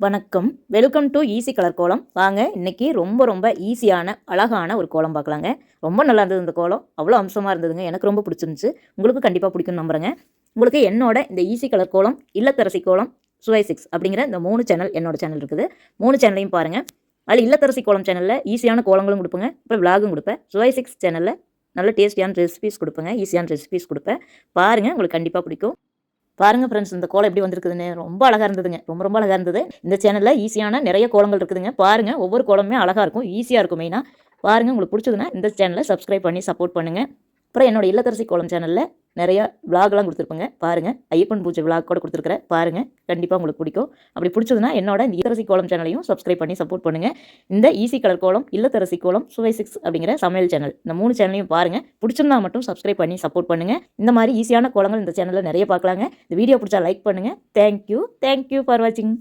வணக்கம். Welcome to easy colour கோலம். வாங்க இன்னைக்கு ரொம்ப ஈஸியான அழகான ஒரு கோலம் பார்க்கலாங்க. ரொம்ப நல்லா இருந்தது இந்த கோலம். அவ்வளோ அம்சமாக இருந்ததுங்க. எனக்கு ரொம்ப பிடிச்சிருந்துச்சு. உங்களுக்கு கண்டிப்பாக பிடிக்கும்னு நம்புறேங்க. உங்களுக்கு என்னோட இந்த ஈஸி கலர் கோலம், இல்லத்தரசி கோலம், சுவை 6 அப்படிங்கிற இந்த 3 சேனல் என்னோட சேனல் இருக்குது. 3 சேனலையும் பாருங்கள். அதில் இல்லத்தரசி கோலம் சேனலில் ஈஸியான கோலங்களும் கொடுப்பேங்க, அப்புறம் விலாகும் கொடுப்பேன். சுவை 6 சேனலில் நல்ல டேஸ்டியான ரெசிபீஸ் கொடுப்பேங்க, ஈஸியான ரெசிபீஸ் கொடுப்பேன். பாருங்கள், உங்களுக்கு கண்டிப்பாக பிடிக்கும். பாருங்கள் ஃப்ரெண்ட்ஸ், இந்த கோலம் எப்படி வந்திருக்குதுன்னு ரொம்ப அழகாக இருந்ததுங்க. ரொம்ப அழகாக இருந்தது. இந்த சேனலில் ஈஸியான நிறைய கோலங்கள் இருக்குதுங்க. பாருங்கள், ஒவ்வொரு கோலமே அழகாக இருக்கும், ஈஸியாக இருக்கும். மெயினாக பாருங்கள், உங்களுக்கு பிடிச்சதுன்னா இந்த சேனலை சப்ஸ்கிரைப் பண்ணி சப்போர்ட் பண்ணுங்கள். அப்புறம் என்னோட இல்லத்தரசி கோலம் சேனலில் நிறைய விலாக்லாம் கொடுத்துருப்பேங்க. பாருங்கள், ஐயப்பன் பூஜை விலாக் கூட கொடுத்துருக்குறேன். பாருங்கள், கண்டிப்பாக உங்களுக்கு பிடிக்கும். அப்படி பிடிச்சதுன்னா என்னோட இந்த இல்லத்தரசி கோலம் சேனலையும் சப்ஸ்கிரைப் பண்ணி சப்போர்ட் பண்ணுங்கள். இந்த ஈஸி கலர் கோலம், இல்லத்தரசி கோலம், சுவை 6 அப்படிங்கிற சமையல் சேனல், இந்த 3 சேனலையும் பாருங்கள். பிடிச்சிருந்தா மட்டும் சப்ஸ்கிரைப் பண்ணி சப்போர்ட் பண்ணுங்கள். இந்த மாதிரி ஈஸியான கோலங்கள் இந்த சேனலில் நிறைய பார்க்கலாங்க. இந்த வீடியோ பிடிச்சா லைக் பண்ணுங்கள். தேங்க்யூ ஃபார் வாட்சிங்.